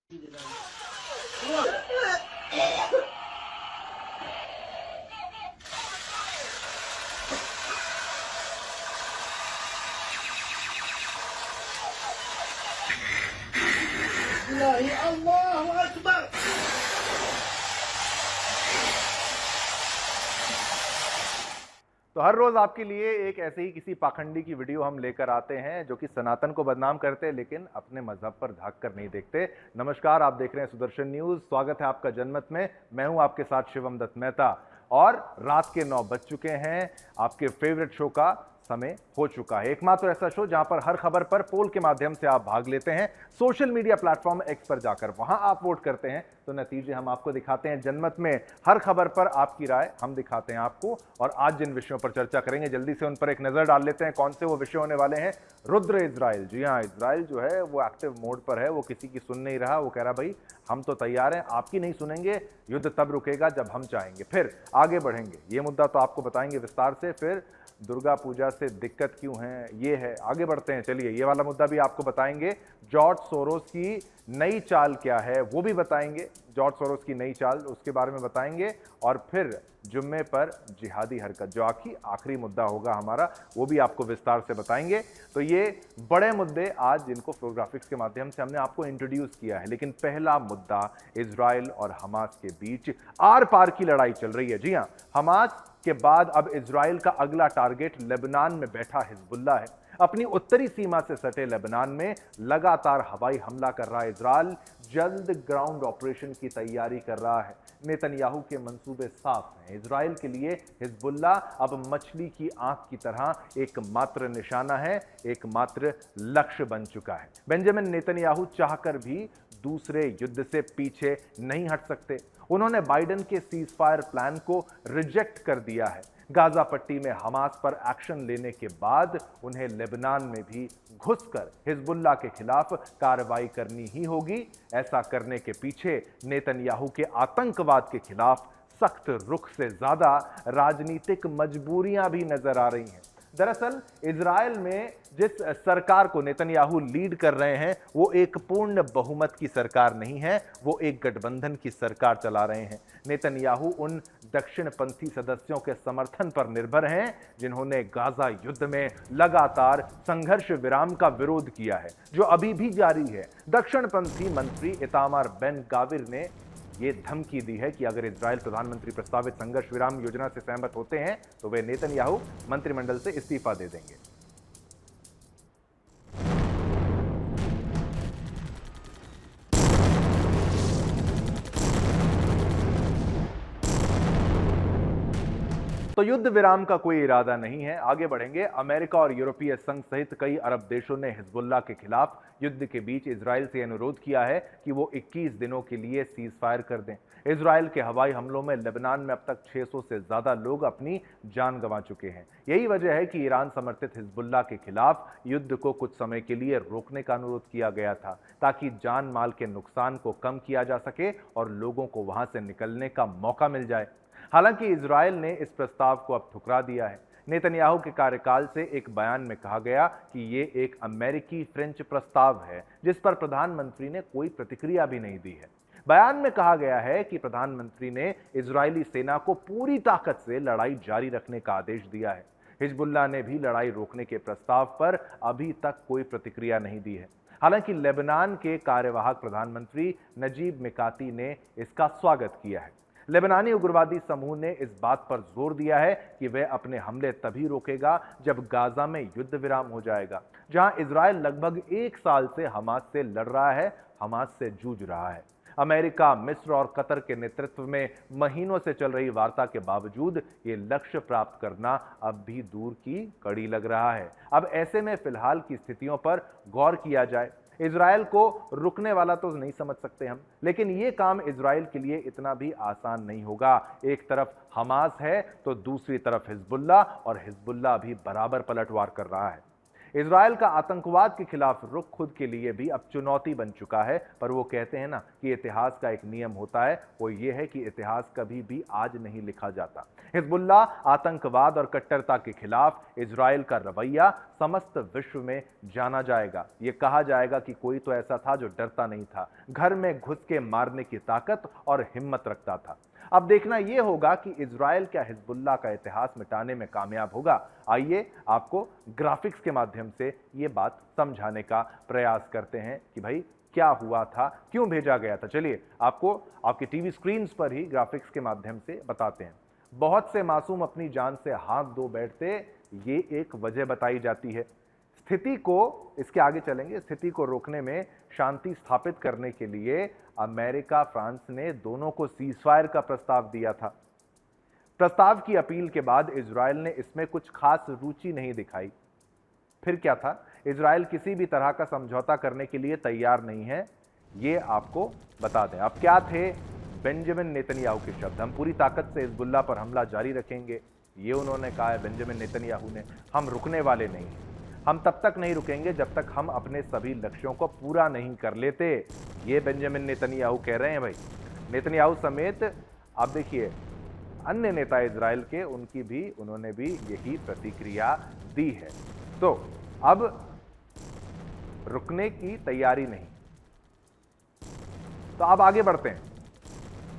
अल्लाहु अकबर। तो हर रोज आपके लिए एक ऐसे ही किसी पाखंडी की वीडियो हम लेकर आते हैं जो कि सनातन को बदनाम करते हैं लेकिन अपने मजहब पर झांक कर नहीं देखते। नमस्कार, आप देख रहे हैं सुदर्शन न्यूज। स्वागत है आपका जनमत में। मैं हूं आपके साथ शिवम दत्त मेहता और रात के 9 बज चुके हैं। आपके फेवरेट शो का समय हो चुका है। एकमात्र ऐसा शो जहां पर हर खबर पर पोल के माध्यम से आप भाग लेते हैं। सोशल मीडिया प्लेटफॉर्म एक्स पर जाकर वहां आप वोट करते हैं तो नतीजे हम आपको दिखाते हैं। जनमत में हर खबर पर आपकी राय हम दिखाते हैं आपको। और आज जिन विषयों पर चर्चा करेंगे जल्दी से उन पर एक नजर डाल लेते हैं। कौन से वो विषय होने वाले हैं? रुद्र इजराइल। जी हाँ, इजराइल जो है वो एक्टिव मोड पर है। वो किसी की सुन नहीं रहा। वो कह रहा भाई हम तो तैयार हैं, आपकी नहीं सुनेंगे। युद्ध तब रुकेगा जब हम चाहेंगे। फिर आगे बढ़ेंगे, ये मुद्दा तो आपको बताएंगे विस्तार से। फिर दुर्गा पूजा से दिक्कत क्यों है, ये है। आगे बढ़ते हैं, चलिए ये वाला मुद्दा भी आपको बताएंगे। जॉर्ज सोरोस की नई चाल क्या है वो भी बताएंगे। जॉर्ज सोरोस की नई चाल, उसके बारे में बताएंगे। और फिर जुम्मे पर जिहादी हरकत, जो आखिरी मुद्दा होगा हमारा, वो भी आपको विस्तार से बताएंगे। तो ये बड़े मुद्दे आज जिनको फ्लोग्राफिक्स के माध्यम से हमने आपको इंट्रोड्यूस किया है। लेकिन पहला मुद्दा, इजराइल और हमास के बीच आर पार की लड़ाई चल रही है। जी हां, हमास के बाद अब इजराइल का अगला टारगेट लेबनान में बैठा हिजबुल्लाह है। अपनी उत्तरी सीमा से सटे लेबनान में लगातार हवाई हमला कर रहा है इजराइल। जल्द ग्राउंड ऑपरेशन की तैयारी कर रहा है। नेतन्याहू के मंसूबे साफ हैं। इजराइल के लिए हिजबुल्लाह अब मछली की आंख की तरह एकमात्र निशाना है, एकमात्र लक्ष्य बन चुका है। बेंजामिन नेतन्याहू चाहकर भी दूसरे युद्ध से पीछे नहीं हट सकते। उन्होंने बाइडेन के सीज फायर प्लान को रिजेक्ट कर दिया है। गाजा पट्टी में हमास पर एक्शन लेने के बाद उन्हें लेबनान में भी घुसकर हिजबुल्लाह के खिलाफ कार्रवाई करनी ही होगी। ऐसा करने के पीछे नेतन्याहू के आतंकवाद के खिलाफ सख्त रुख से ज्यादा राजनीतिक मजबूरियां भी नजर आ रही हैं। दरअसल इजराइल में जिस सरकार को नेतन्याहू लीड कर रहे हैं वो एक पूर्ण बहुमत की सरकार नहीं है, वो एक गठबंधन की सरकार चला रहे हैं। नेतन्याहू उन दक्षिणपंथी सदस्यों के समर्थन पर निर्भर हैं जिन्होंने गाजा युद्ध में लगातार संघर्ष विराम का विरोध किया है, जो अभी भी जारी है। दक्षिणपंथी मंत्री इतामार बेन गाविर ने ये धमकी दी है कि अगर इजराइल प्रधानमंत्री प्रस्तावित संघर्ष विराम योजना से सहमत होते हैं तो वे नेतन्याहू मंत्रिमंडल से इस्तीफा दे देंगे। तो युद्ध विराम का कोई इरादा नहीं है। आगे बढ़ेंगे। अमेरिका और यूरोपीय संघ सहित कई अरब देशों ने हिजबुल्लाह के खिलाफ युद्ध के बीच इजराइल से अनुरोध किया है कि वो 21 दिनों के लिए सीज फायर कर दें। इजराइल के हवाई हमलों में लेबनान में अब तक 600 से ज्यादा लोग अपनी जान गंवा चुके हैं। यही वजह है कि ईरान समर्थित हिजबुल्लाह के खिलाफ युद्ध को कुछ समय के लिए रोकने का अनुरोध किया गया था, ताकि जान माल के नुकसान को कम किया जा सके और लोगों को वहां से निकलने का मौका मिल जाए। हालांकि इजराइल ने इस प्रस्ताव को अब ठुकरा दिया है। नेतन्याहू के कार्यकाल से एक बयान में कहा गया कि ये एक अमेरिकी फ्रेंच प्रस्ताव है जिस पर प्रधानमंत्री ने कोई प्रतिक्रिया भी नहीं दी है। बयान में कहा गया है कि प्रधानमंत्री ने इजरायली सेना को पूरी ताकत से लड़ाई जारी रखने का आदेश दिया है। हिजबुल्लाह ने भी लड़ाई रोकने के प्रस्ताव पर अभी तक कोई प्रतिक्रिया नहीं दी है। हालांकि लेबनान के कार्यवाहक प्रधानमंत्री नजीब मिकाती ने इसका स्वागत किया है। लेबनानी उग्रवादी समूह ने इस बात पर जोर दिया है कि वह अपने हमले तभी रोकेगा जब गाजा में युद्ध विराम हो जाएगा, जहां इजराइल लगभग 1 साल से हमास से लड़ रहा है, हमास से जूझ रहा है। अमेरिका, मिस्र और कतर के नेतृत्व में महीनों से चल रही वार्ता के बावजूद ये लक्ष्य प्राप्त करना अब भी दूर की कड़ी लग रहा है। अब ऐसे में फिलहाल की स्थितियों पर गौर किया जाए। इजराइल को रुकने वाला तो नहीं समझ सकते हम, लेकिन यह काम इजराइल के लिए इतना भी आसान नहीं होगा। एक तरफ हमास है तो दूसरी तरफ हिजबुल्लाह, और हिजबुल्लाह भी बराबर पलटवार कर रहा है। इजरायल का आतंकवाद के खिलाफ रुख खुद के लिए भी अब चुनौती बन चुका है, पर वो कहते हैं ना कि इतिहास का एक नियम होता है, वो ये है कि इतिहास कभी भी आज नहीं लिखा जाता। हिजबुल्लाह आतंकवाद और कट्टरता के खिलाफ इजरायल का रवैया समस्त विश्व में जाना जाएगा। ये कहा जाएगा कि कोई तो ऐसा था जो डरता नहीं था, घर में घुस के मारने की ताकत और हिम्मत रखता था। अब देखना यह होगा कि इजरायल क्या हिजबुल्लाह का इतिहास मिटाने में कामयाब होगा। आइए आपको ग्राफिक्स के माध्यम से यह बात समझाने का प्रयास करते हैं कि भाई क्या हुआ था, क्यों भेजा गया था। चलिए आपको आपकी टीवी स्क्रीन पर ही ग्राफिक्स के माध्यम से बताते हैं। बहुत से मासूम अपनी जान से हाथ धो बैठते, ये एक वजह बताई जाती है। स्थिति को, इसके आगे चलेंगे, स्थिति को रोकने में शांति स्थापित करने के लिए अमेरिका फ्रांस ने दोनों को सीजफायर का प्रस्ताव दिया था। प्रस्ताव की अपील के बाद इजरायल ने इसमें कुछ खास रुचि नहीं दिखाई। फिर क्या था, इजरायल किसी भी तरह का समझौता करने के लिए तैयार नहीं है, ये आपको बता दें। अब क्या थे बेंजामिन नेतन्याहू के शब्द, हम पूरी ताकत से हिजबुल्लाह पर हमला जारी रखेंगे, ये उन्होंने कहा है बेंजामिन नेतन्याहू ने। हम रुकने वाले नहीं हैं, हम तब तक नहीं रुकेंगे जब तक हम अपने सभी लक्ष्यों को पूरा नहीं कर लेते, ये बेंजामिन नेतन्याहू कह रहे हैं। भाई नेतन्याहू समेत आप देखिए अन्य नेता इजराइल के, उनकी भी, उन्होंने भी यही प्रतिक्रिया दी है। तो अब रुकने की तैयारी नहीं। तो अब आगे बढ़ते हैं।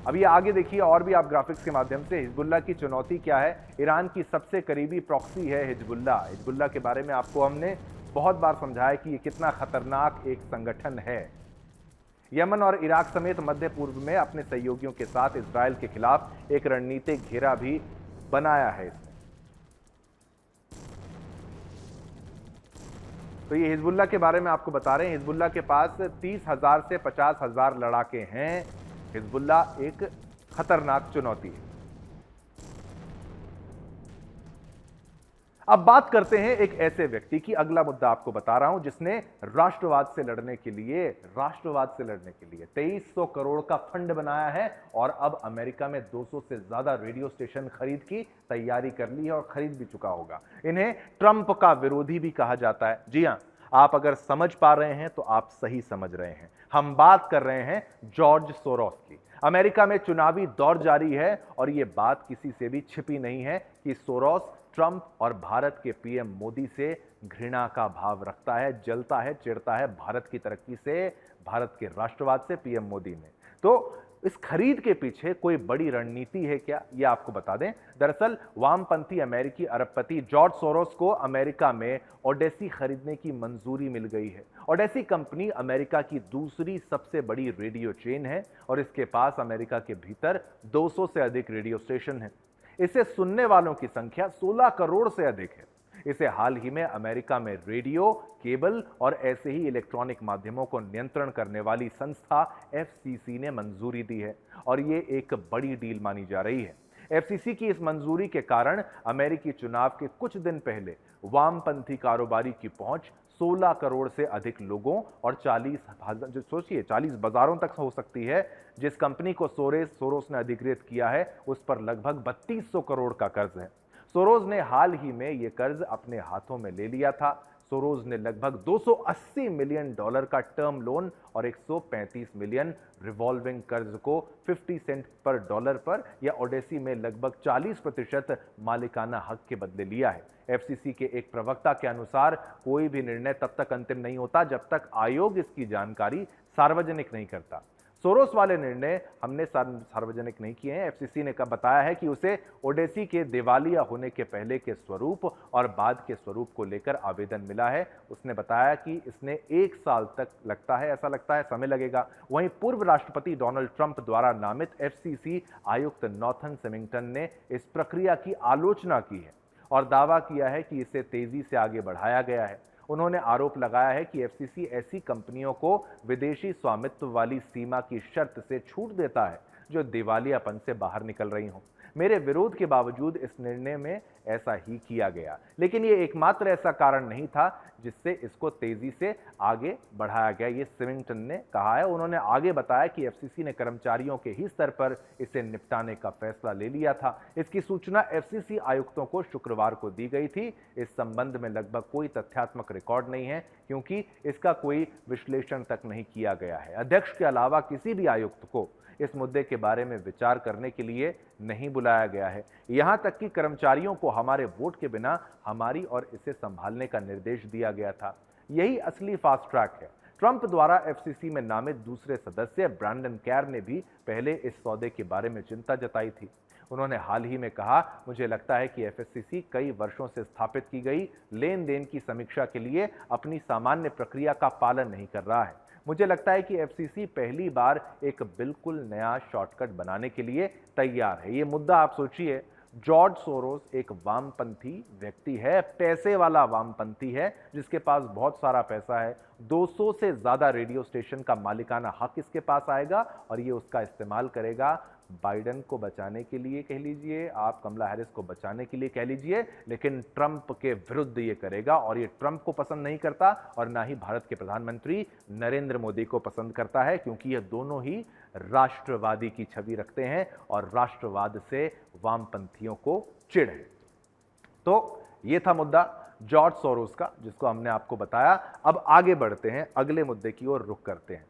अब ये आगे देखिए और भी आप ग्राफिक्स के माध्यम से, हिजबुल्लाह की चुनौती क्या है। ईरान की सबसे करीबी प्रॉक्सी है हिजबुल्लाह। हिजबुल्लाह के बारे में आपको हमने बहुत बार समझाया कि ये कितना खतरनाक एक संगठन है। यमन और इराक समेत मध्य पूर्व में अपने सहयोगियों के साथ इजरायल के खिलाफ एक रणनीतिक घेरा भी बनाया है इसने। तो ये हिजबुल्लाह के बारे में आपको बता रहे हैं। हिजबुल्लाह के पास 30,000 से 50,000 लड़ाके हैं। हिजबुल्लाह एक खतरनाक चुनौती है। अब बात करते हैं एक ऐसे व्यक्ति की, अगला मुद्दा आपको बता रहा हूं, जिसने राष्ट्रवाद से लड़ने के लिए 2300 करोड़ का फंड बनाया है और अब अमेरिका में 200 से ज्यादा रेडियो स्टेशन खरीद की तैयारी कर ली है और खरीद भी चुका होगा। इन्हें ट्रंप का विरोधी भी कहा जाता है। जी हां, आप अगर समझ पा रहे हैं तो आप सही समझ रहे हैं। हम बात कर रहे हैं जॉर्ज सोरोस की। अमेरिका में चुनावी दौर जारी है और यह बात किसी से भी छिपी नहीं है कि सोरोस ट्रंप और भारत के पीएम मोदी से घृणा का भाव रखता है, जलता है, चिढ़ता है भारत की तरक्की से, भारत के राष्ट्रवाद से पीएम मोदी ने। तो इस खरीद के पीछे कोई बड़ी रणनीति है क्या, यह आपको बता दें। दरअसल वामपंथी अमेरिकी अरबपति जॉर्ज सोरोस को अमेरिका में ओडेसी खरीदने की मंजूरी मिल गई है। ओडेसी कंपनी अमेरिका की दूसरी सबसे बड़ी रेडियो चेन है और इसके पास अमेरिका के भीतर 200 से अधिक रेडियो स्टेशन हैं। इसे सुनने वालों की संख्या 16 करोड़ से अधिक है। इसे हाल ही में अमेरिका में रेडियो, केबल और ऐसे ही इलेक्ट्रॉनिक माध्यमों को नियंत्रण करने वाली संस्था एफसीसी ने मंजूरी दी है और ये एक बड़ी डील मानी जा रही है। एफसीसी की इस मंजूरी के कारण अमेरिकी चुनाव के कुछ दिन पहले वामपंथी कारोबारी की पहुंच 16 करोड़ से अधिक लोगों और 40 बाजारों तक हो सकती है। जिस कंपनी को सोरोस ने अधिकृत किया है उस पर लगभग 3200 करोड़ का कर्ज है। सोरोस ने हाल ही में यह कर्ज अपने हाथों में ले लिया था। सोरोस ने लगभग $280 मिलियन का टर्म लोन और 135 मिलियन रिवॉल्विंग कर्ज को 50 सेंट पर डॉलर पर या ओडेसी में लगभग 40% मालिकाना हक के बदले लिया है। एफसीसी के एक प्रवक्ता के अनुसार कोई भी निर्णय तब तक अंतिम नहीं होता जब तक आयोग इसकी जानकारी सार्वजनिक नहीं करता। सोरोस वाले निर्णय हमने सार्वजनिक नहीं किए हैं। एफसीसी ने बताया है कि उसे ओडेसी के दिवालिया होने के पहले के स्वरूप और बाद के स्वरूप को लेकर आवेदन मिला है। उसने बताया कि इसने 1 साल तक लगता है, ऐसा लगता है समय लगेगा। वहीं पूर्व राष्ट्रपति डोनाल्ड ट्रंप द्वारा नामित एफसीसी आयुक्त नॉथन सिमिंगटन ने इस प्रक्रिया की आलोचना की है और दावा किया है कि इसे तेजी से आगे बढ़ाया गया है। उन्होंने आरोप लगाया है कि एफसीसी ऐसी कंपनियों को विदेशी स्वामित्व वाली सीमा की शर्त से छूट देता है जो दिवालियापन से बाहर निकल रही हों। मेरे विरोध के बावजूद इस निर्णय में ऐसा ही किया गया, लेकिन ये एकमात्र ऐसा कारण नहीं था जिससे इसको तेजी से आगे बढ़ाया गया, ये स्विमिंगटन ने कहा है। उन्होंने आगे बताया कि एफसीसी ने कर्मचारियों के ही स्तर पर इसे निपटाने का फैसला ले लिया था। इसकी सूचना एफसीसी आयुक्तों को शुक्रवार को दी गई थी। इस संबंध में लगभग कोई तथ्यात्मक रिकॉर्ड नहीं है, क्योंकि इसका कोई विश्लेषण तक नहीं किया गया है। अध्यक्ष के अलावा किसी भी आयुक्त को इस मुद्दे के बारे में विचार करने के लिए नहीं बुलाया गया है। यहां तक कि कर्मचारियों को हमारे वोट के बिना हमारी और इसे संभालने का निर्देश दिया गया था। यही असली फास्ट ट्रैक है। ट्रंप द्वारा एफसीसी में नामित दूसरे सदस्य ब्रैंडन कैर ने भी पहले इस सौदे के बारे में चिंता जताई थी। उन्होंने हाल ही में कहा, मुझे लगता है कि एफसीसी कई वर्षों से स्थापित की गई लेन देन की समीक्षा के लिए अपनी सामान्य प्रक्रिया का पालन नहीं कर रहा है। मुझे लगता है कि एफसीसी पहली बार एक बिल्कुल नया शॉर्टकट बनाने के लिए तैयार है। ये मुद्दा आप सोचिए, जॉर्ज सोरोस एक वामपंथी व्यक्ति है, पैसे वाला वामपंथी है, जिसके पास बहुत सारा पैसा है। 200 से ज्यादा रेडियो स्टेशन का मालिकाना हक इसके पास आएगा और ये उसका इस्तेमाल करेगा बाइडेन को बचाने के लिए कह लीजिए, आप कमला हैरिस को बचाने के लिए कह लीजिए, लेकिन ट्रंप के विरुद्ध ये करेगा। और ये ट्रंप को पसंद नहीं करता और ना ही भारत के प्रधानमंत्री नरेंद्र मोदी को पसंद करता है, क्योंकि ये दोनों ही राष्ट्रवादी की छवि रखते हैं और राष्ट्रवाद से वामपंथियों को चिढ़ है। तो ये था मुद्दा जॉर्ज सोरोस का, जिसको हमने आपको बताया। अब आगे बढ़ते हैं, अगले मुद्दे की ओर रुख करते हैं।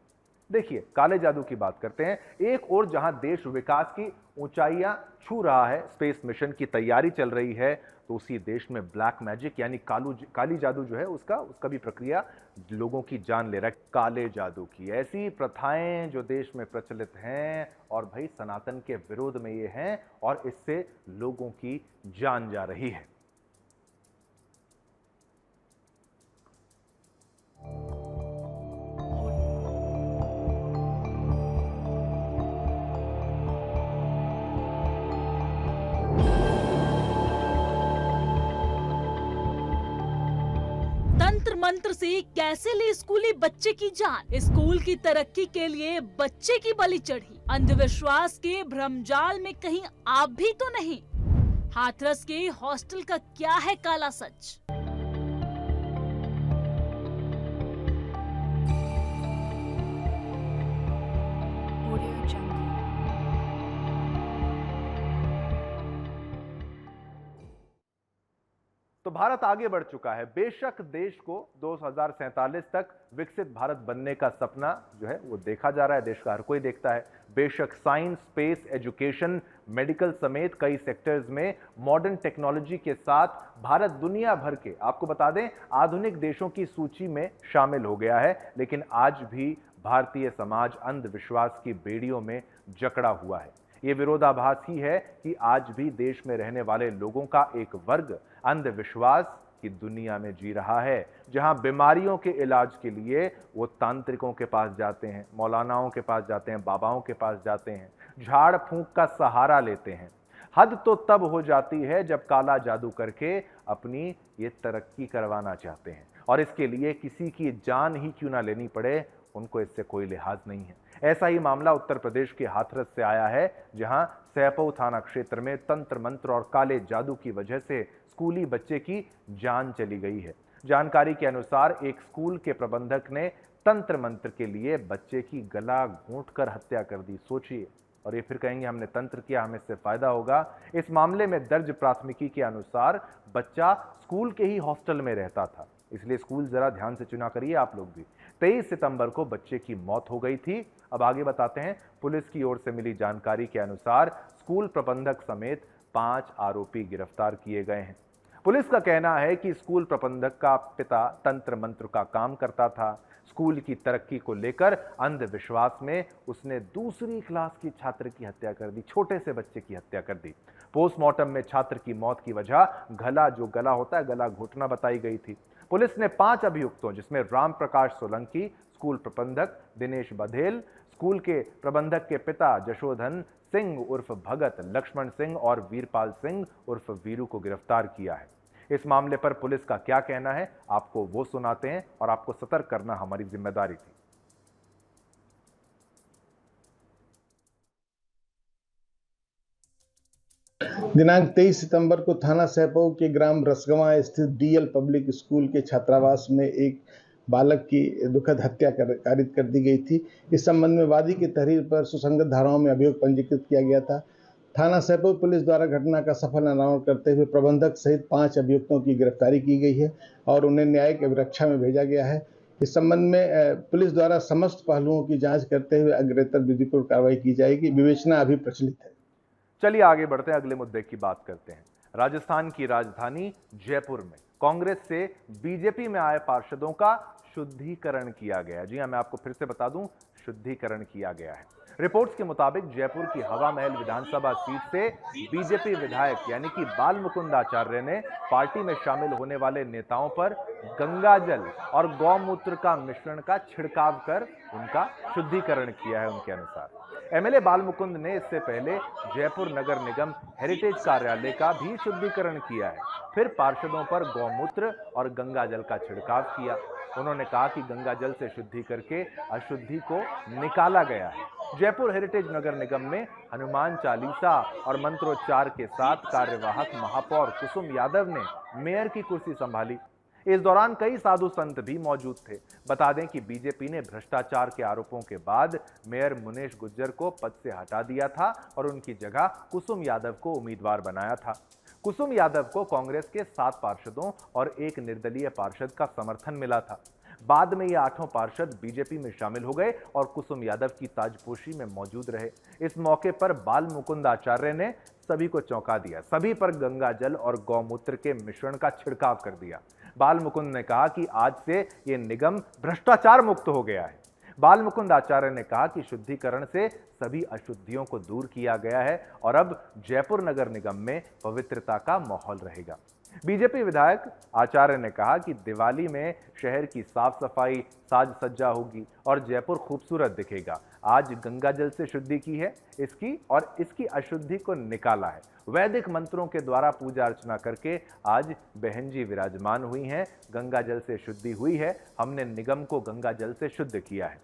देखिए, काले जादू की बात करते हैं। एक और जहां देश विकास की ऊंचाइयां छू रहा है, स्पेस मिशन की तैयारी चल रही है, तो उसी देश में ब्लैक मैजिक यानी काली जादू जो है उसका भी प्रक्रिया लोगों की जान ले रहा है। काले जादू की ऐसी प्रथाएं जो देश में प्रचलित हैं और भाई सनातन के विरोध में ये हैं और इससे लोगों की जान जा रही है। तंत्र मंत्र से कैसे ले स्कूली बच्चे की जान, स्कूल की तरक्की के लिए बच्चे की बलि चढ़ी। अंधविश्वास के भ्रमजाल में कहीं आप भी तो नहीं। हाथरस के हॉस्टल का क्या है काला सच? तो भारत आगे बढ़ चुका है। बेशक देश को 2047 तक विकसित भारत बनने का सपना जो है वो देखा जा रहा है, देश का हर कोई देखता है। बेशक साइंस, स्पेस, एजुकेशन, मेडिकल समेत कई सेक्टर्स में मॉडर्न टेक्नोलॉजी के साथ भारत दुनिया भर के, आपको बता दें, आधुनिक देशों की सूची में शामिल हो गया है। लेकिन आज भी भारतीय समाज अंधविश्वास की बेड़ियों में जकड़ा हुआ है। ये विरोधाभास ही है कि आज भी देश में रहने वाले लोगों का एक वर्ग अंधविश्वास की दुनिया में जी रहा है, जहां बीमारियों के इलाज के लिए वो तांत्रिकों के पास जाते हैं, मौलानाओं के पास जाते हैं, बाबाओं के पास जाते हैं, झाड़ फूंक का सहारा लेते हैं। हद तो तब हो जाती है जब काला जादू करके अपनी ये तरक्की करवाना चाहते हैं और इसके लिए किसी की जान ही क्यों ना लेनी पड़े, उनको इससे कोई लिहाज नहीं है। ऐसा ही मामला उत्तर प्रदेश के हाथरस से आया है, जहां सैपऊ थाना क्षेत्र में तंत्र मंत्र और काले जादू की वजह से स्कूली बच्चे की जान चली गई है। जानकारी के अनुसार एक स्कूल के प्रबंधक ने तंत्र मंत्र के लिए बच्चे की गला घोंटकर हत्या कर दी। सोचिए, और ये फिर कहेंगे हमने तंत्र किया, हमें इससे फायदा होगा। इस मामले में दर्ज प्राथमिकी के अनुसार बच्चा स्कूल के ही हॉस्टल में रहता था, इसलिए स्कूल जरा ध्यान से चुना करिए आप लोग भी। 23 सितंबर को बच्चे की मौत हो गई थी। अब आगे बताते हैं। पुलिस की ओर से मिली जानकारी के अनुसार स्कूल प्रबंधक समेत 5 आरोपी गिरफ्तार किए गए हैं। पुलिस का कहना है कि स्कूल प्रबंधक का पिता तंत्र मंत्र का काम करता था। स्कूल की तरक्की को लेकर अंधविश्वास में उसने दूसरी क्लास की छात्र की हत्या कर दी, छोटे से बच्चे की हत्या कर दी। पोस्टमार्टम में छात्र की मौत की वजह गला होता है, गला घोटना बताई गई थी। पुलिस ने 5 अभियुक्तों, जिसमें राम प्रकाश सोलंकी, स्कूल प्रबंधक दिनेश बधेल, स्कूल के प्रबंधक के पिता जशोधन सिंह उर्फ भगत, लक्ष्मण सिंह और वीरपाल सिंह उर्फ वीरू को गिरफ्तार किया है। इस मामले पर पुलिस का क्या कहना है, आपको वो सुनाते हैं और आपको सतर्क करना हमारी जिम्मेदारी थी। दिनांक 23 सितंबर को थाना सहपऊ के ग्राम रसगवां स्थित डीएल पब्लिक स्कूल के छात्रावास में एक बालक की दुखद हत्या कारित कर दी गई थी। इस संबंध में वादी की तहरीर पर सुसंगत धाराओं में अभियोग पंजीकृत किया गया था। थाना सहपऊ पुलिस द्वारा घटना का सफल अनावरण करते हुए प्रबंधक सहित 5 अभियुक्तों की गिरफ्तारी की गई है और उन्हें न्यायिक अभिरक्षा में भेजा गया है। इस संबंध में पुलिस द्वारा समस्त पहलुओं की जांच करते हुए अग्रेतर विधिपूर्ण कार्रवाई की जाएगी। विवेचना अभी प्रचलित है। चलिए आगे बढ़ते हैं, अगले मुद्दे की बात करते हैं। राजस्थान की राजधानी जयपुर में कांग्रेस से बीजेपी में आए पार्षदों का शुद्धिकरण किया गया। जी हां, मैं आपको फिर से बता दूं, शुद्धिकरण किया गया है। रिपोर्ट्स के मुताबिक जयपुर की हवा महल विधानसभा सीट से बीजेपी विधायक यानी कि बाल मुकुंद आचार्य ने पार्टी में शामिल होने वाले नेताओं पर गंगाजल और गौमूत्र का मिश्रण का छिड़काव कर उनका शुद्धिकरण किया है। उनके अनुसार एमएलए बाल मुकुंद ने इससे पहले जयपुर नगर निगम हेरिटेज कार्यालय का भी शुद्धिकरण किया है, फिर पार्षदों पर गौमूत्र और गंगाजल का छिड़काव किया। उन्होंने कहा कि गंगाजल से शुद्धि करके अशुद्धि को निकाला गया है। जयपुर हेरिटेज नगर निगम में हनुमान चालीसा और मंत्रोच्चार के साथ कार्यवाहक महापौर कुसुम यादव ने मेयर की कुर्सी संभाली। इस दौरान कई साधु संत भी मौजूद थे। बता दें कि बीजेपी ने भ्रष्टाचार के आरोपों के बाद मेयर मुनेश गुज्जर को पद से हटा दिया था और उनकी जगह कुसुम यादव को उम्मीदवार बनाया था। कुसुम यादव को कांग्रेस के 7 पार्षदों और 1 निर्दलीय पार्षद का समर्थन मिला था। बाद में ये 8 पार्षद बीजेपी में शामिल हो गए और कुसुम यादव की ताजपोशी में मौजूद रहे। इस मौके पर बाल मुकुंद आचार्य ने सभी को चौंका दिया, सभी पर गंगाजल और गौमूत्र के मिश्रण का छिड़काव कर दिया। बाल मुकुंद ने कहा कि आज से ये निगम भ्रष्टाचार मुक्त हो गया है। बाल मुकुंद आचार्य ने कहा कि शुद्धिकरण से सभी अशुद्धियों को दूर किया गया है और अब जयपुर नगर निगम में पवित्रता का माहौल रहेगा। बीजेपी विधायक आचार्य ने कहा कि दिवाली में शहर की साफ सफाई, साज सज्जा होगी और जयपुर खूबसूरत दिखेगा। आज गंगाजल से शुद्धि की है इसकी अशुद्धि को निकाला है। वैदिक मंत्रों के द्वारा पूजा अर्चना करके आज बहन जी विराजमान हुई हैं, गंगाजल से शुद्धि हुई है। हमने निगम को गंगाजल से शुद्ध किया है,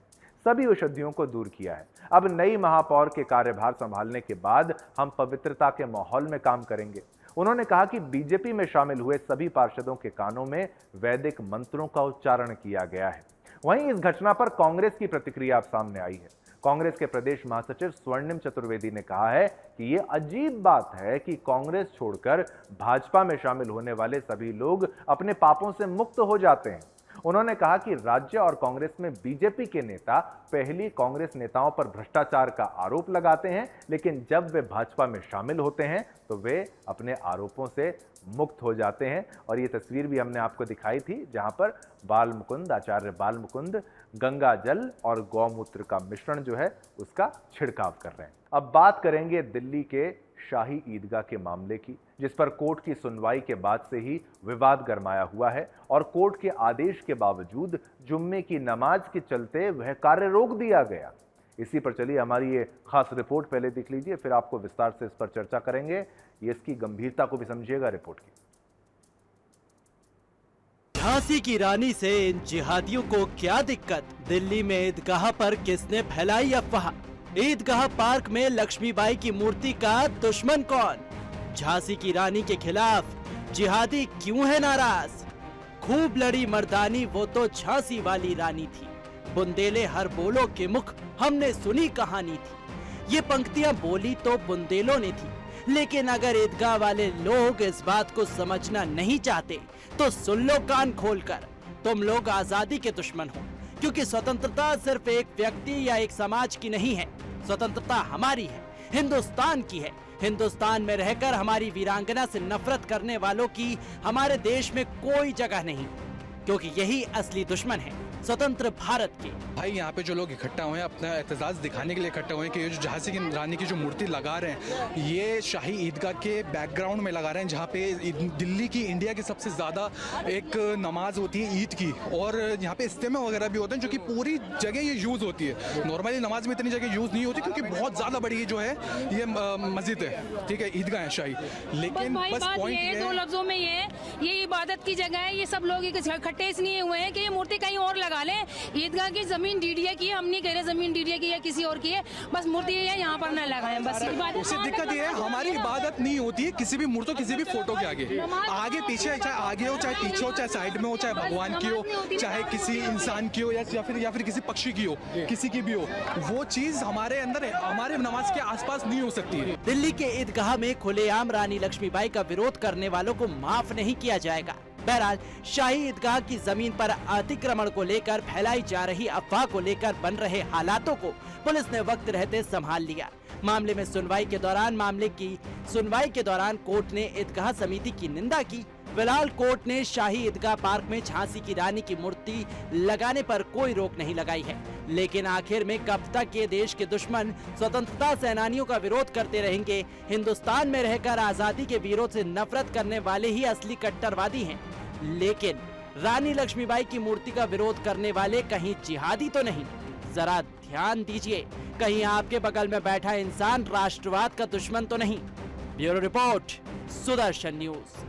सभी अशुद्धियों को दूर किया है। अब नई महापौर के कार्यभार संभालने के बाद हम पवित्रता के माहौल में काम करेंगे। उन्होंने कहा कि बीजेपी में शामिल हुए सभी पार्षदों के कानों में वैदिक मंत्रों का उच्चारण किया गया है। वहीं इस घटना पर कांग्रेस की प्रतिक्रिया अब सामने आई है। कांग्रेस के प्रदेश महासचिव स्वर्णिम चतुर्वेदी ने कहा है कि यह अजीब बात है कि कांग्रेस छोड़कर भाजपा में शामिल होने वाले सभी लोग अपने पापों से मुक्त हो जाते हैं। उन्होंने कहा कि राज्य और कांग्रेस में बीजेपी के नेता पहली कांग्रेस नेताओं पर भ्रष्टाचार का आरोप लगाते हैं, लेकिन जब वे भाजपा में शामिल होते हैं तो वे अपने आरोपों से मुक्त हो जाते हैं। और ये तस्वीर भी हमने आपको दिखाई थी जहां पर आचार्य बाल मुकुंद गंगा जल और गौमूत्र का मिश्रण जो है उसका छिड़काव कर रहे हैं। अब बात करेंगे दिल्ली के शाही ईदगाह के मामले की, जिस पर कोर्ट की सुनवाई के बाद से ही विवाद गरमाया हुआ है और कोर्ट के आदेश के बावजूद जुम्मे की नमाज के चलते वह कार्य रोक दिया गया। इसी पर चलिए हमारी ये खास रिपोर्ट पहले देख लीजिए, फिर आपको विस्तार से इस पर चर्चा करेंगे। ये इसकी गंभीरता को भी समझिएगा रिपोर्ट की। झांसी की रानी से इन जिहादियों को क्या दिक्कत? दिल्ली में ईदगाह पर किसने फैलाई अफवाह? ईदगाह पार्क में लक्ष्मीबाई की मूर्ति का दुश्मन कौन? झांसी की रानी के खिलाफ जिहादी क्यों है नाराज? खूब लड़ी मर्दानी वो तो झांसी वाली रानी थी, बुंदेले हर बोलो के मुख हमने सुनी कहानी थी। ये पंक्तियां बोली तो बुंदेलों ने थी, लेकिन अगर ईदगाह वाले लोग इस बात को समझना नहीं चाहते तो सुन लो कान खोलकर, तुम लोग आजादी के दुश्मन हो, क्योंकि स्वतंत्रता सिर्फ एक व्यक्ति या एक समाज की नहीं है। स्वतंत्रता हमारी है, हिंदुस्तान की है। हिंदुस्तान में रहकर हमारी वीरांगना से नफरत करने वालों की हमारे देश में कोई जगह नहीं, क्योंकि यही असली दुश्मन है स्वतंत्र भारत के। भाई यहाँ पे जो लोग इकट्ठा हुए हैं अपना एतजाज दिखाने के लिए इकट्ठा हुए हैं कि ये जो झांसी की रानी की जो मूर्ति लगा रहे हैं ये शाही ईदगाह के बैकग्राउंड में लगा रहे हैं, जहाँ पे दिल्ली की इंडिया की सबसे ज़्यादा एक नमाज होती है ईद की, और यहाँ पे इज्तिमा वगैरह भी होते हैं जो कि पूरी जगह ये यूज़ होती है। नॉर्मली नमाज में इतनी जगह यूज़ नहीं होती क्योंकि बहुत ज़्यादा बड़ी जो है ये मस्जिद है, ठीक है, ईदगाह है शाही। लेकिन बस पॉइंट ये 2 लफ्जों में ये इबादत की जगह है। ये सब लोग इकट्ठे इसलिए हुए हैं कि ये मूर्ति कहीं और लगा लें। ईदगाह की जमीन डीडीए की है, हम नहीं कह रहे जमीन डीडीए की है किसी और की है, बस मूर्ति है यहाँ पर न लगाएं बस। उससे दिक्कत ये है हमारी इबादत नहीं होती है किसी भी मूर्ति किसी भी फोटो के आगे पीछे, चाहे आगे हो चाहे पीछे हो, चाहे साइड में हो, चाहे भगवान की हो, चाहे किसी इंसान की हो या फिर किसी पक्षी की हो, किसी की भी हो, वो चीज हमारे अंदर हमारे नमाज के आसपास नहीं हो सकती है। दिल्ली के ईदगाह में खुलेआम रानी लक्ष्मीबाई का विरोध करने वालों को माफ नहीं किया जाएगा। बहरहाल शाही ईदगाह की जमीन पर अतिक्रमण को लेकर फैलाई जा रही अफवाह को लेकर बन रहे हालातों को पुलिस ने वक्त रहते संभाल लिया। मामले में सुनवाई के दौरान कोर्ट ने ईदगाह समिति की निंदा की। फिलहाल कोर्ट ने शाही ईदगाह पार्क में झांसी की रानी की मूर्ति लगाने पर कोई रोक नहीं लगाई है, लेकिन आखिर में कब तक ये देश के दुश्मन स्वतंत्रता सेनानियों का विरोध करते रहेंगे? हिंदुस्तान में रहकर आजादी के वीरों से नफरत करने वाले ही असली कट्टरवादी हैं, लेकिन रानी लक्ष्मीबाई की मूर्ति का विरोध करने वाले कहीं जिहादी तो नहीं? जरा ध्यान दीजिए, कहीं आपके बगल में बैठा इंसान राष्ट्रवाद का दुश्मन तो नहीं? Bureau report, Sudarshan news.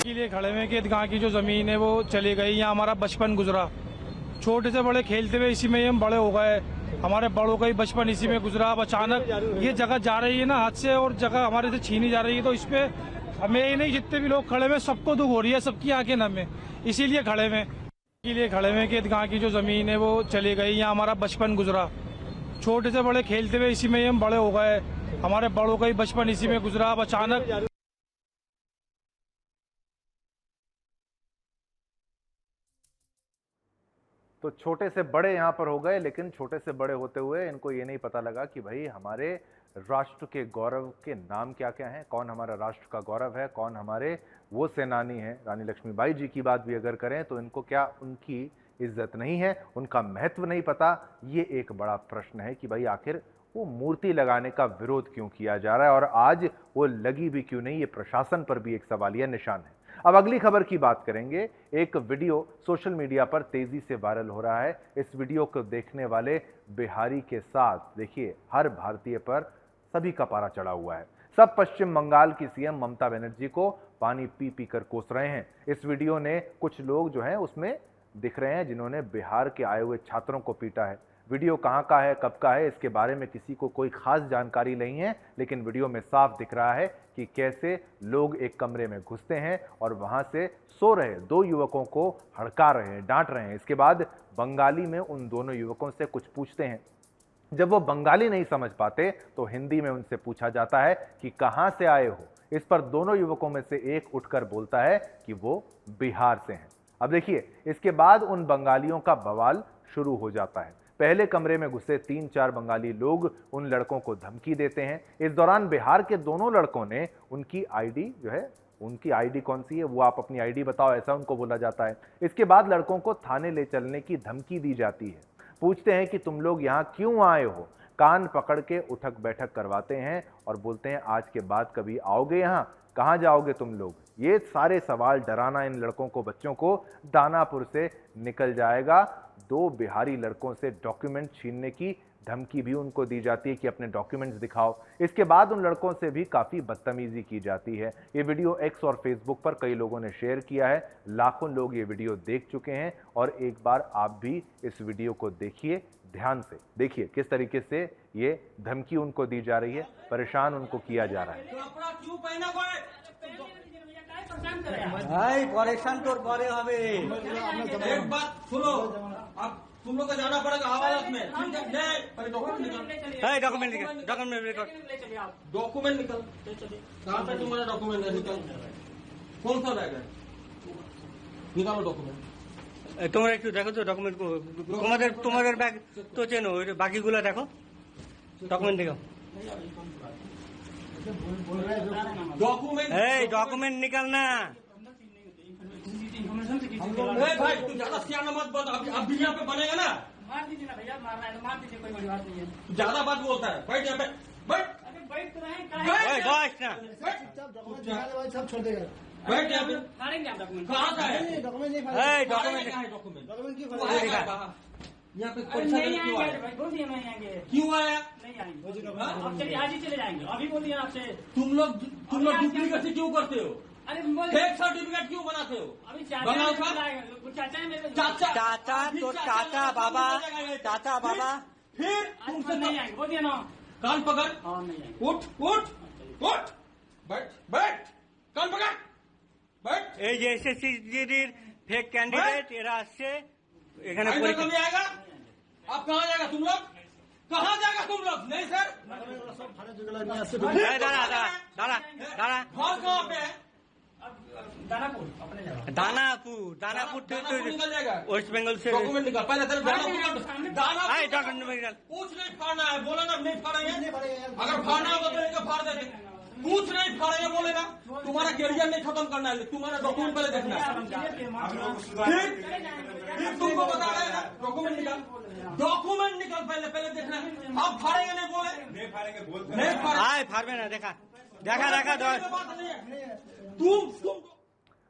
के लिए खड़े हुए कि ईदगाह की जो ज़मीन है वो चली गई, यहाँ हमारा बचपन गुजरा, छोटे से बड़े खेलते हुए इसी में हम बड़े हो गए, हमारे बड़ों का ही बचपन इसी में गुजरा। अब अचानक ये जगह जा रही है ना हाथ से और जगह हमारे से छीनी जा रही है, तो इस पे हमें ही नहीं जितने भी लोग खड़े हुए सबको दुख हो रही है, सबकी आंखें नम है, इसीलिए खड़े हुए कि ईदगाह की जो ज़मीन है वो चली गई, यहाँ हमारा बचपन गुजरा, छोटे से बड़े खेलते हुए इसी में हम बड़े हो गए, हमारे बड़ों का ही बचपन इसी में गुजरा। अब अचानक तो छोटे से बड़े यहाँ पर हो गए, लेकिन छोटे से बड़े होते हुए इनको ये नहीं पता लगा कि भाई हमारे राष्ट्र के गौरव के नाम क्या क्या हैं, कौन हमारा राष्ट्र का गौरव है, कौन हमारे वो सेनानी हैं। रानी लक्ष्मीबाई जी की बात भी अगर करें तो इनको क्या उनकी इज्जत नहीं है, उनका महत्व नहीं पता? ये एक बड़ा प्रश्न है कि भाई आखिर वो मूर्ति लगाने का विरोध क्यों किया जा रहा है और आज वो लगी भी क्यों नहीं? ये प्रशासन पर भी एक सवालिया निशान है। अब अगली खबर की बात करेंगे। एक वीडियो सोशल मीडिया पर तेजी से वायरल हो रहा है। इस वीडियो को देखने वाले बिहारी के साथ देखिए हर भारतीय पर सभी का पारा चढ़ा हुआ है। सब पश्चिम बंगाल की सीएम ममता बनर्जी को पानी पी पी कर कोस रहे हैं। इस वीडियो ने कुछ लोग जो हैं उसमें दिख रहे हैं जिन्होंने बिहार के आए हुए छात्रों को पीटा है। वीडियो कहां का है, कब का है, इसके बारे में किसी को कोई खास जानकारी नहीं है, लेकिन वीडियो में साफ दिख रहा है कि कैसे लोग एक कमरे में घुसते हैं और वहां से सो रहे दो युवकों को हड़का रहे हैं, डांट रहे हैं। इसके बाद बंगाली में उन दोनों युवकों से कुछ पूछते हैं। जब वो बंगाली नहीं समझ पाते तो हिंदी में उनसे पूछा जाता है कि कहां से आए हो। इस पर दोनों युवकों में से एक उठकर बोलता है कि वो बिहार से हैं। अब देखिए, इसके बाद उन बंगालियों का बवाल शुरू हो जाता है। पहले कमरे में घुसे 3-4 बंगाली लोग उन लड़कों को धमकी देते हैं। इस दौरान बिहार के दोनों लड़कों ने उनकी आईडी जो है, उनकी आईडी कौन सी है वो आप अपनी आईडी बताओ, ऐसा उनको बोला जाता है। इसके बाद लड़कों को थाने ले चलने की धमकी दी जाती है। पूछते हैं कि तुम लोग यहाँ क्यों आए हो। कान पकड़ के उठक बैठक करवाते हैं और बोलते हैं आज के बाद कभी आओगे यहाँ, कहाँ जाओगे तुम लोग। ये सारे सवाल डराना इन लड़कों को, बच्चों को दानापुर से निकल जाएगा। 2 बिहारी लड़कों से डॉक्यूमेंट छीनने की धमकी भी उनको दी जाती है कि अपने डॉक्यूमेंट्स दिखाओ। इसके बाद उन लड़कों से भी काफी बदतमीजी की जाती है। ये वीडियो एक्स और फेसबुक पर कई लोगों ने शेयर किया है। लाखों लोग ये वीडियो देख चुके हैं और एक बार आप भी इस वीडियो को देखिए, ध्यान से देखिए किस तरीके से ये धमकी उनको दी जा रही है, परेशान उनको किया जा रहा है। भाई परेशान तो बड़े हवे। एक बात सुनो, अब तुम लोग को जाना पड़ेगा हवालात में। डॉक्यूमेंट निकल, डॉक्यूमेंट निकल, कहाँ पे तुम्हारा डॉक्यूमेंट है? निकल, कौन सा बैग है? निकालो डॉक्यूमेंट। তোমরা একটু দেখো তো ডকুমেন্ট, তোমাদের ব্যাগ তো চেনো, বাকিগুলো দেখো, ডকুমেন্ট দেখো। डॉक्यूमेंट निकलना। भाई तू ज्यादा सियाना मत बोल, अब भी यहाँ पे बनेगा ना। मार दीजिए ना भैया, मारना है तो मार दीजिए, कोई बड़ी बात नहीं है। ज्यादा बात बोलता है, बैठ यहाँ पे, बैठ। बैठ तो रहे, सब छोड़ देगा। बैठ यहाँ पे, कहाँ का है डॉक्यूमेंट? यहाँ पे क्यों आया? नहीं आएंगे, आज ही चले जाएंगे। अभी बोलिए आपसे, तुम लोग डुप्लीकेसी क्यों करते हो? फेक सर्टिफिकेट क्यों बनाते हो? बनाओ चाचा बाबा फिर तुमसे नहीं आएंगे, बोलिए ना। कान पकड़, उठ उठ उठ, बैठ, कान पकड़, बैठ। फेक कैंडिडेट এরা আসছে এখানে পরীক্ষা कभी आएगा? आप कहाँ जाएगा तुम लोग? कहाँ जाएगा तुम लोग? नहीं सर, दादा घर कहाँ पे है? दानापुर निकल जाएगा। वेस्ट बंगाल से डॉक्यूमेंट निकाल, पहले तेरे डॉक्यूमेंट कुछ नहीं फाड़ना है, बोला ना नहीं फाड़ेंगे। अगर फाड़ना होगा तो लेकर फाड़ देंगे, कुछ नहीं फाड़ेंगे बोलेगा। तुम्हारा कैरियर नहीं खत्म करना है, तुम्हारा डॉक्यूमेंट पहले देखना है। फिर तुमको बता रहे हैं डॉक्यूमेंट निकाल, पहले देखना है। आप फाड़ेंगे नहीं बोले, नहीं फाड़ेंगे, फाड़बे ना देखा तुम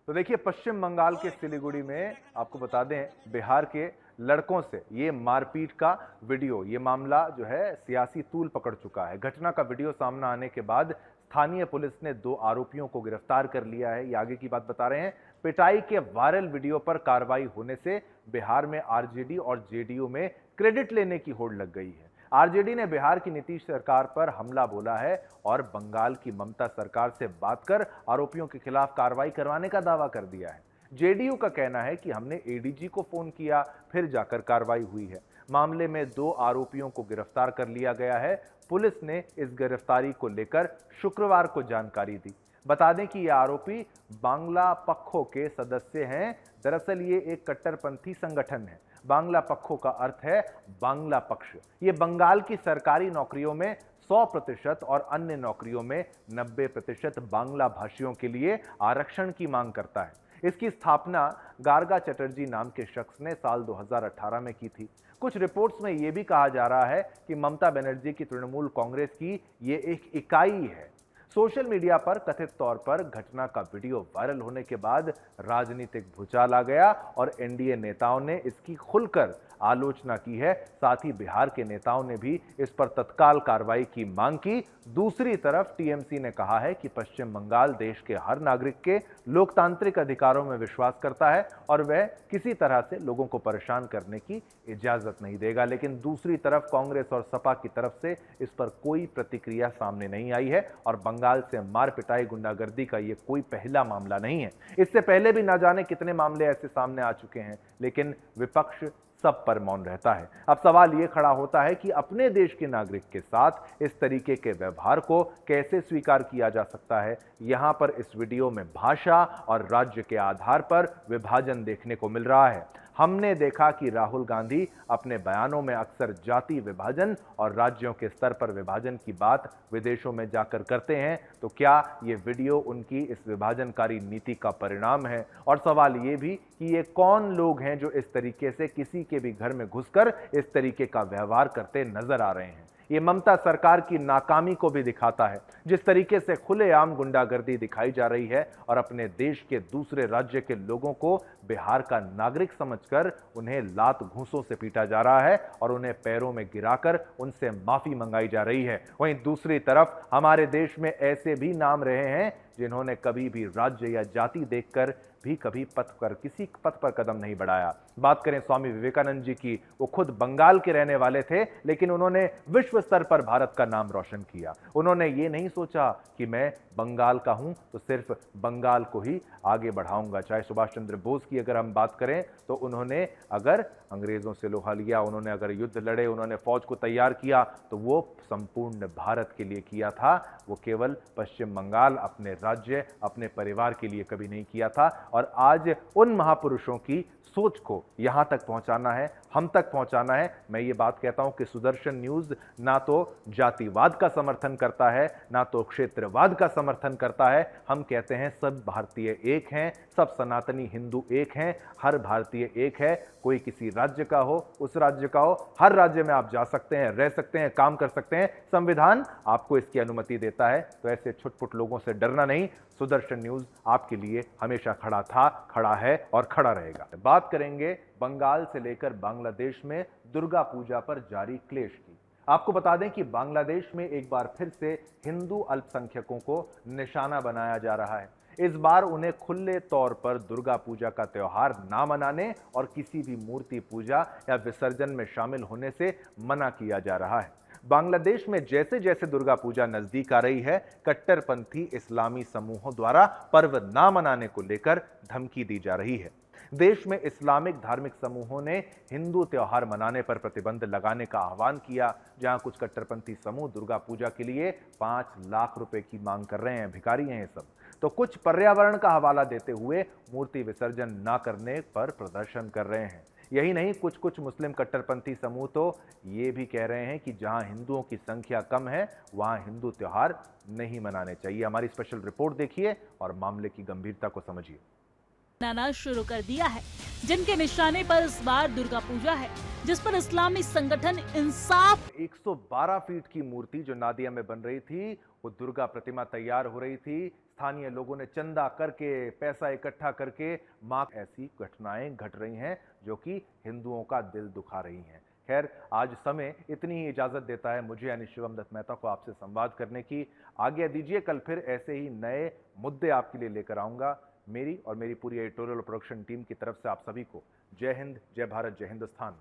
तो देखिए, पश्चिम बंगाल के सिलीगुड़ी में आपको बता दें, बिहार के लड़कों से ये मारपीट का वीडियो, ये मामला जो है सियासी तूल पकड़ चुका है। घटना का वीडियो सामने आने के बाद स्थानीय पुलिस ने 2 आरोपियों को गिरफ्तार कर लिया है। ये आगे की बात बता रहे हैं। पिटाई के वायरल वीडियो पर कार्रवाई होने से बिहार में आरजेडी और जेडीयू में क्रेडिट लेने की होड़ लग गई है। आरजेडी ने बिहार की नीतीश सरकार पर हमला बोला है और बंगाल की ममता सरकार से बात कर आरोपियों के खिलाफ कार्रवाई करवाने का दावा कर दिया है। जेडीयू का कहना है कि हमने एडीजी को फोन किया, फिर जाकर कार्रवाई हुई है। मामले में 2 आरोपियों को गिरफ्तार कर लिया गया है। पुलिस ने इस गिरफ्तारी को लेकर शुक्रवार को जानकारी दी। बता दें कि ये आरोपी बांग्ला पक्षों के सदस्य हैं। दरअसल ये एक कट्टरपंथी संगठन है। बांग्ला पक्षों का अर्थ है बांग्ला पक्ष। ये बंगाल की सरकारी नौकरियों में 100% और अन्य नौकरियों में 90% बांग्ला भाषियों के लिए आरक्षण की मांग करता है। इसकी स्थापना गार्गा चटर्जी नाम के शख्स ने साल 2018 में की थी। कुछ रिपोर्ट्स में यह भी कहा जा रहा है कि ममता बनर्जी की तृणमूल कांग्रेस की ये एक इकाई है। सोशल मीडिया पर कथित तौर पर घटना का वीडियो वायरल होने के बाद राजनीतिक भूचाल आ गया और एनडीए नेताओं ने इसकी खुलकर आलोचना की है। साथ ही बिहार के नेताओं ने भी इस पर तत्काल कार्रवाई की मांग की। दूसरी तरफ टीएमसी ने कहा है कि पश्चिम बंगाल देश के हर नागरिक के लोकतांत्रिक अधिकारों में विश्वास करता है और वह किसी तरह से लोगों को परेशान करने की इजाजत नहीं देगा। लेकिन दूसरी तरफ कांग्रेस और सपा की तरफ से इस पर कोई प्रतिक्रिया सामने नहीं आई है और बंगाल से मार पिटाई गुंडागर्दी का ये कोई पहला मामला नहीं है। इससे पहले भी ना जाने कितने मामले ऐसे सामने आ चुके हैं, लेकिन विपक्ष सब पर मौन रहता है। अब सवाल ये खड़ा होता है कि अपने देश के नागरिक के साथ इस तरीके के व्यवहार को कैसे स्वीकार किया जा सकता है। यहां पर इस वीडियो में भाषा और राज्य के आधार पर विभाजन देखने को मिल रहा है। हमने देखा कि राहुल गांधी अपने बयानों में अक्सर जाति विभाजन और राज्यों के स्तर पर विभाजन की बात विदेशों में जाकर करते हैं। तो क्या ये वीडियो उनकी इस विभाजनकारी नीति का परिणाम है? और सवाल ये भी कि ये कौन लोग हैं जो इस तरीके से किसी के भी घर में घुसकर इस तरीके का व्यवहार करते नजर आ रहे हैं? ये ममता सरकार की नाकामी को भी दिखाता है। जिस तरीके से खुलेआम गुंडागर्दी दिखाई जा रही है और अपने देश के दूसरे राज्य के लोगों को बिहार का नागरिक समझकर उन्हें लात घूंसों से पीटा जा रहा है और उन्हें पैरों में गिराकर उनसे माफी मंगाई जा रही है। वहीं दूसरी तरफ हमारे देश में ऐसे भी नाम रहे हैं जिन्होंने कभी भी राज्य या जाति देखकर भी कभी किसी पथ पर कदम नहीं बढ़ाया। बात करें स्वामी विवेकानंद जी की, वो खुद बंगाल के रहने वाले थे, लेकिन उन्होंने विश्व स्तर पर भारत का नाम रोशन किया। उन्होंने ये नहीं सोचा कि मैं बंगाल का हूं तो सिर्फ बंगाल को ही आगे बढ़ाऊंगा। चाहे सुभाष चंद्र बोस की अगर हम बात करें तो उन्होंने अगर अंग्रेजों से लोहा लिया, उन्होंने अगर युद्ध लड़े, उन्होंने फौज को तैयार किया तो वो संपूर्ण भारत के लिए किया था। वो केवल पश्चिम बंगाल, अपने राज्य, अपने परिवार के लिए कभी नहीं किया था। और आज उन महापुरुषों की सोच को यहां तक पहुंचाना है, हम तक पहुंचाना है। मैं ये बात कहता हूं कि सुदर्शन न्यूज ना तो जातिवाद का समर्थन करता है, ना तो क्षेत्रवाद का समर्थन करता है। हम कहते हैं सब भारतीय एक हैं, सब सनातनी हिंदू एक हैं, हर भारतीय एक है। कोई किसी राज्य का हो, उस राज्य का हो, हर राज्य में आप जा सकते हैं, रह सकते हैं, काम कर सकते हैं। संविधान आपको इसकी अनुमति देता है। तो ऐसे छुटपुट लोगों से डरना नहीं। सुदर्शन न्यूज आपके लिए हमेशा खड़ा था, खड़ा है और खड़ा रहेगा। बात करेंगे बंगाल से लेकर बांग्लादेश में दुर्गा पूजा पर जारी क्लेश की। आपको बता दें कि बांग्लादेश में एक बार फिर से हिंदू अल्पसंख्यकों को निशाना बनाया जा रहा है। इस बार उन्हें खुले तौर पर दुर्गा पूजा का त्योहार ना मनाने और किसी भी मूर्ति पूजा या विसर्जन में शामिल होने से मना किया जा रहा है। बांग्लादेश में जैसे जैसे दुर्गा पूजा नजदीक आ रही है, कट्टरपंथी इस्लामी समूहों द्वारा पर्व ना मनाने को लेकर धमकी दी जा रही है। देश में इस्लामिक धार्मिक समूहों ने हिंदू त्योहार मनाने पर प्रतिबंध लगाने का आह्वान किया। जहां कुछ कट्टरपंथी समूह दुर्गा पूजा के लिए 5 लाख रुपए की मांग कर रहे हैं। भिखारी हैं ये सब। तो कुछ पर्यावरण का हवाला देते हुए मूर्ति विसर्जन ना करने पर प्रदर्शन कर रहे हैं। यही नहीं, कुछ मुस्लिम कट्टरपंथी समूह तो ये भी कह रहे हैं कि जहां हिंदुओं की संख्या कम है वहां हिंदू त्योहार नहीं मनाने चाहिए। हमारी स्पेशल रिपोर्ट देखिए और मामले की गंभीरता को समझिए। मनाना शुरू कर दिया है, जिनके निशाने पर इस बार दुर्गा पूजा है, जिस पर इस्लामी संगठन इंसाफ 112 फीट की मूर्ति जो नादिया में बन रही थी, वो दुर्गा प्रतिमा तैयार हो रही थी। स्थानीय लोगों ने चंदा करके, पैसा इकट्ठा करके मां, ऐसी घटनाएं घट रही हैं जो कि हिंदुओं का दिल दुखा रही हैं। खैर, आज समय इतनी ही इजाजत देता है मुझे यानी शिवम दत्त मेहता को आपसे संवाद करने की। आज्ञा दीजिए, कल फिर ऐसे ही नए मुद्दे आपके लिए लेकर आऊंगा। मेरी और मेरी पूरी एडिटोरियल प्रोडक्शन टीम की तरफ से आप सभी को जय हिंद, जय भारत, जय हिंदुस्तान।